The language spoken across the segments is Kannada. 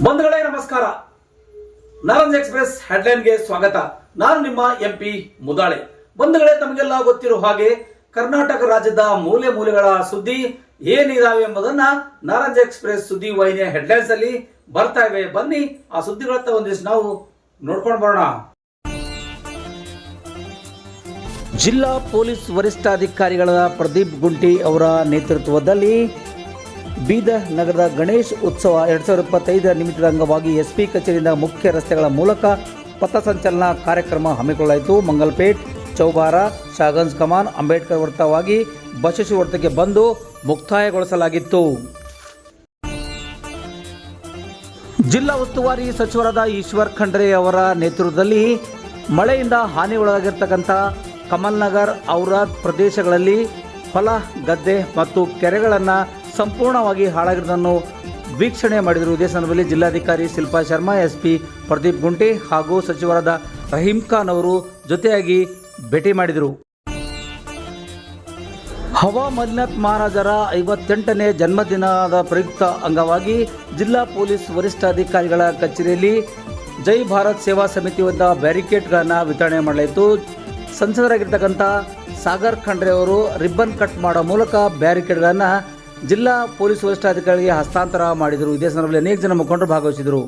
ಬಂಧುಗಳೇ ನಮಸ್ಕಾರ. ನಾರಂಜ್ ಎಕ್ಸ್‌ಪ್ರೆಸ್ ಹೆಡ್ಲೈನ್ಗೆ ಸ್ವಾಗತ. ನಾನು ನಿಮ್ಮ ಎಂಪಿ ಮುದಾಳೆ. ಬಂಧುಗಳೇ, ತಮಗೆಲ್ಲ ಗೊತ್ತಿರೋ ಹಾಗೆ ಕರ್ನಾಟಕ ರಾಜ್ಯದ ಮೂಲೆ ಮೂಲೆಗಳ ಸುದ್ದಿ ಏನಿದಾವೆ ಎಂಬುದನ್ನ ನಾರಂಜ್ ಎಕ್ಸ್‌ಪ್ರೆಸ್ ಸುದ್ದಿ ವಾಹಿನಿಯ ಹೆಡ್ಲೈನ್ಸ್ ಅಲ್ಲಿ ಬರ್ತಾ ಇವೆ. ಬನ್ನಿ ಆ ಸುದ್ದಿಗಳತ್ತ ಒಂದಿಷ್ಟು ನಾವು ನೋಡ್ಕೊಂಡು ಬರೋಣ. ಜಿಲ್ಲಾ ಪೊಲೀಸ್ ವರಿಷ್ಠಾಧಿಕಾರಿಗಳಾದ ಪ್ರದೀಪ್ ಗುಂಟಿ ಅವರ ನೇತೃತ್ವದಲ್ಲಿ ಬೀದರ್ ನಗರದ ಗಣೇಶ್ ಉತ್ಸವ 2025 ನಿಮಿತ್ತದ ಅಂಗವಾಗಿ ಎಸ್ಪಿ ಕಚೇರಿಯಿಂದ ಮುಖ್ಯ ರಸ್ತೆಗಳ ಮೂಲಕ ಪಥಸಂಚಲನ ಕಾರ್ಯಕ್ರಮ ಹಮ್ಮಿಕೊಳ್ಳಲಾಯಿತು. ಮಂಗಲ್ಪೇಟ್, ಚೌಬಾರ, ಶಾಗಂಜ್ ಕಮಾನ್, ಅಂಬೇಡ್ಕರ್ ವೃತ್ತವಾಗಿ ಬಸವೇಶ್ವರ ವೃತ್ತಕ್ಕೆ ಬಂದು ಮುಕ್ತಾಯಗೊಳಿಸಲಾಗಿತ್ತು. ಜಿಲ್ಲಾ ಉಸ್ತುವಾರಿ ಸಚಿವರಾದ ಈಶ್ವರ್ ಖಂಡ್ರೆ ಅವರ ನೇತೃತ್ವದಲ್ಲಿ ಮಳೆಯಿಂದ ಹಾನಿಗೊಳಗಾಗಿರ್ತಕ್ಕಂಥ ಕಮಲ್ ನಗರ್, ಔರಾದ್ ಪ್ರದೇಶಗಳಲ್ಲಿ ಹೊಲ, ಗದ್ದೆ ಮತ್ತು ಕೆರೆಗಳನ್ನು ಸಂಪೂರ್ಣವಾಗಿ ಹಾಳಾಗಿರುವುದನ್ನು ವೀಕ್ಷಣೆ ಮಾಡಿದರು. ಇದೇ ಸಂದರ್ಭದಲ್ಲಿ ಜಿಲ್ಲಾಧಿಕಾರಿ ಶಿಲ್ಪಾ ಶರ್ಮಾ, ಎಸ್ಪಿ ಪ್ರದೀಪ್ ಗುಂಟಿ ಹಾಗೂ ಸಚಿವರಾದ ರಹೀಂ ಖಾನ್ ಅವರು ಜೊತೆಯಾಗಿ ಭೇಟಿ ಮಾಡಿದರು. ಹವಾ ಮಂಜುನಾಥ್ ಮಹಾರಾಜರ 58ನೇ ಜನ್ಮದಿನದ ಪ್ರಯುಕ್ತ ಅಂಗವಾಗಿ ಜಿಲ್ಲಾ ಪೊಲೀಸ್ ವರಿಷ್ಠಾಧಿಕಾರಿಗಳ ಕಚೇರಿಯಲ್ಲಿ ಜೈ ಭಾರತ್ ಸೇವಾ ಸಮಿತಿಯಿಂದ ಬ್ಯಾರಿಕೇಡ್ಗಳನ್ನು ವಿತರಣೆ ಮಾಡಲಾಯಿತು. ಸಂಸದರಾಗಿರ್ತಕ್ಕಂಥ ಸಾಗರ್ ಖಂಡ್ರೆ ಅವರು ರಿಬ್ಬನ್ ಕಟ್ ಮಾಡೋ ಮೂಲಕ ಬ್ಯಾರಿಕೇಡ್ಗಳನ್ನು ಜಿಲ್ಲಾ ಪೊಲೀಸ್ ವರಿಷ್ಠಾಧಿಕಾರಿಗೆ ಹಸ್ತಾಂತರ ಮಾಡಿದರು. ಇದೇ ಸಂದರ್ಭದಲ್ಲಿ ಅನೇಕ ಜನ ಮುಖಂಡರು ಭಾಗವಹಿಸಿದರು.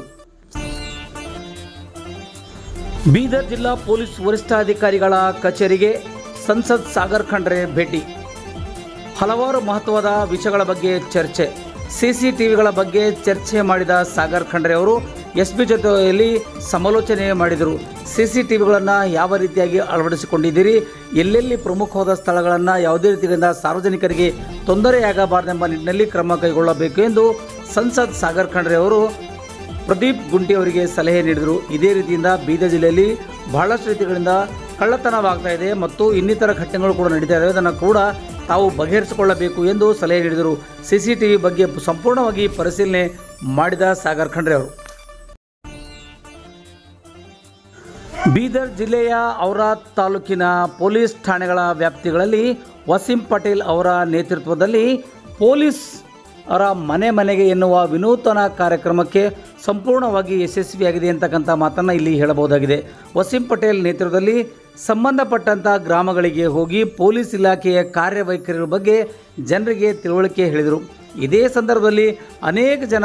ಬೀದರ್ ಜಿಲ್ಲಾ ಪೊಲೀಸ್ ವರಿಷ್ಠಾಧಿಕಾರಿಗಳ ಕಚೇರಿಗೆ ಸಂಸದ್ ಸಾಗರ್ ಖಂಡ್ರೆ ಭೇಟಿ. ಹಲವಾರು ಮಹತ್ವದ ವಿಷಯಗಳ ಬಗ್ಗೆ ಚರ್ಚೆ. ಸಿಸಿಟಿವಿಗಳ ಬಗ್ಗೆ ಚರ್ಚೆ ಮಾಡಿದ ಸಾಗರ್ ಖಂಡ್ರೆ ಅವರು ಎಸ್ಪಿ ಜೊತೆಯಲ್ಲಿ ಸಮಾಲೋಚನೆ ಮಾಡಿದರು. ಸಿಸಿಟಿವಿಗಳನ್ನು ಯಾವ ರೀತಿಯಾಗಿ ಅಳವಡಿಸಿಕೊಂಡಿದ್ದೀರಿ, ಎಲ್ಲೆಲ್ಲಿ ಪ್ರಮುಖವಾದ ಸ್ಥಳಗಳನ್ನು ಯಾವುದೇ ರೀತಿಯಿಂದ ಸಾರ್ವಜನಿಕರಿಗೆ ತೊಂದರೆಯಾಗಬಾರದೆಂಬ ನಿಟ್ಟಿನಲ್ಲಿ ಕ್ರಮ ಕೈಗೊಳ್ಳಬೇಕು ಎಂದು ಸಂಸದ್ ಸಾಗರ್ ಖಂಡ್ರೆ ಅವರು ಪ್ರದೀಪ್ ಗುಂಟಿ ಅವರಿಗೆ ಸಲಹೆ ನೀಡಿದರು. ಇದೇ ರೀತಿಯಿಂದ ಬೀದರ್ ಜಿಲ್ಲೆಯಲ್ಲಿ ಬಹಳಷ್ಟು ರೀತಿಗಳಿಂದ ಕಳ್ಳತನವಾಗ್ತಾ ಇದೆ ಮತ್ತು ಇನ್ನಿತರ ಘಟನೆಗಳು ಕೂಡ ನಡೀತಾ ಇದೆ. ಅದನ್ನು ಕೂಡ ತಾವು ಬಗೆಹರಿಸಿಕೊಳ್ಳಬೇಕು ಎಂದು ಸಲಹೆ ನೀಡಿದರು. ಸಿಸಿಟಿವಿ ಬಗ್ಗೆ ಸಂಪೂರ್ಣವಾಗಿ ಪರಿಶೀಲನೆ ಮಾಡಿದ ಸಾಗರ್ ಖಂಡ್ರೆ ಅವರು ಬೀದರ್ ಜಿಲ್ಲೆಯ ಔರಾದ್ ತಾಲೂಕಿನ ಪೊಲೀಸ್ ಠಾಣೆಗಳ ವ್ಯಾಪ್ತಿಗಳಲ್ಲಿ ವಸೀಂ ಪಟೇಲ್ ಅವರ ನೇತೃತ್ವದಲ್ಲಿ ಪೊಲೀಸ್ ಅವರ ಮನೆ ಮನೆಗೆ ಎನ್ನುವ ವಿನೂತನ ಕಾರ್ಯಕ್ರಮಕ್ಕೆ ಸಂಪೂರ್ಣವಾಗಿ ಯಶಸ್ವಿಯಾಗಿದೆ ಅಂತಕ್ಕಂಥ ಮಾತನ್ನು ಇಲ್ಲಿ ಹೇಳಬಹುದಾಗಿದೆ. ವಸೀಂ ಪಟೇಲ್ ನೇತೃತ್ವದಲ್ಲಿ ಸಂಬಂಧಪಟ್ಟಂಥ ಗ್ರಾಮಗಳಿಗೆ ಹೋಗಿ ಪೊಲೀಸ್ ಇಲಾಖೆಯ ಕಾರ್ಯವೈಖರಿಯ ಬಗ್ಗೆ ಜನರಿಗೆ ತಿಳುವಳಿಕೆ ಹೇಳಿದರು. ಇದೇ ಸಂದರ್ಭದಲ್ಲಿ ಅನೇಕ ಜನ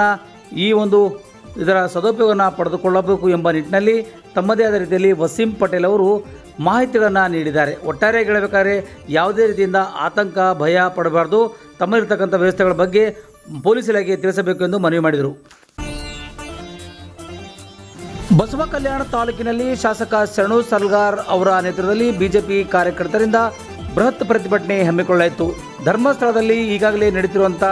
ಈ ಒಂದು ಇದರ ಸದುಪಯೋಗವನ್ನು ಪಡೆದುಕೊಳ್ಳಬೇಕು ಎಂಬ ನಿಟ್ಟಿನಲ್ಲಿ ತಮ್ಮದೇ ಆದ ರೀತಿಯಲ್ಲಿ ವಸೀಂ ಪಟೇಲ್ ಅವರು ಮಾಹಿತಿಗಳನ್ನು ನೀಡಿದ್ದಾರೆ. ಒಟ್ಟಾರೆಯಾಗಿ ಹೇಳಬೇಕಾದ್ರೆ ಯಾವುದೇ ರೀತಿಯಿಂದ ಆತಂಕ, ಭಯ ಪಡಬಾರ್ದು, ತಮ್ಮಲ್ಲಿರ್ತಕ್ಕಂಥ ವ್ಯವಸ್ಥೆಗಳ ಬಗ್ಗೆ ಪೊಲೀಸ್ ಇಲಾಖೆಗೆ ತಿಳಿಸಬೇಕು ಎಂದು ಮನವಿ ಮಾಡಿದರು. ಬಸವ ಕಲ್ಯಾಣ ತಾಲೂಕಿನಲ್ಲಿ ಶಾಸಕ ಶರಣು ಸಲ್ಗಾರ್ ಅವರ ನೇತೃತ್ವದಲ್ಲಿ ಬಿಜೆಪಿ ಕಾರ್ಯಕರ್ತರಿಂದ ಬೃಹತ್ ಪ್ರತಿಭಟನೆ ಹಮ್ಮಿಕೊಳ್ಳಲಾಯಿತು. ಧರ್ಮಸ್ಥಳದಲ್ಲಿ ಈಗಾಗಲೇ ನಡೀತಿರುವಂಥ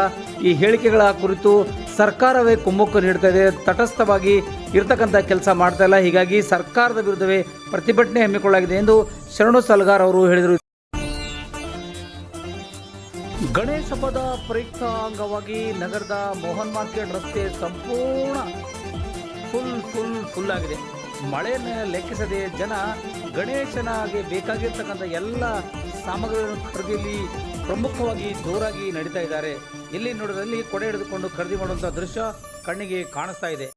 ಈ ಹೇಳಿಕೆಗಳ ಕುರಿತು ಸರ್ಕಾರವೇ ಕುಮ್ಮಕ್ಕು ನೀಡ್ತಾ ಇದೆ, ತಟಸ್ಥವಾಗಿ ಇರತಕ್ಕಂಥ ಕೆಲಸ ಮಾಡ್ತಾ ಇಲ್ಲ. ಹೀಗಾಗಿ ಸರ್ಕಾರದ ವಿರುದ್ಧವೇ ಪ್ರತಿಭಟನೆ ಹಮ್ಮಿಕೊಳ್ಳಲಾಗಿದೆ ಎಂದು ಶರಣು ಸಲ್ಗಾರ್ ಅವರು ಹೇಳಿದರು. ಗಣೇಶ ಹಬ್ಬದ ಪ್ರಯುಕ್ತ ಅಂಗವಾಗಿ ನಗರದ ಮೋಹನ್ ಮಾರ್ಕೆಟ್ ರಸ್ತೆ ಸಂಪೂರ್ಣ ಫುಲ್ ಆಗಿದೆ. ಮಳೆಯನ್ನು ಲೆಕ್ಕಿಸದೆ ಜನ ಗಣೇಶನಿಗೆ ಬೇಕಾಗಿರ್ತಕ್ಕಂಥ ಎಲ್ಲ ಸಾಮಗ್ರಿಗಳನ್ನು ಖರೀದಿಯಲ್ಲಿ ಪ್ರಮುಖವಾಗಿ ಜೋರಾಗಿ ನಡೀತಾ ಇದ್ದಾರೆ. ಎಲ್ಲಿ ನೋಡಿದಲ್ಲಿ ಕೊಡೆ ಹಿಡಿದುಕೊಂಡು ಖರೀದಿ ಮಾಡುವಂಥ ದೃಶ್ಯ ಕಣ್ಣಿಗೆ ಕಾಣಿಸ್ತಾ ಇದೆ.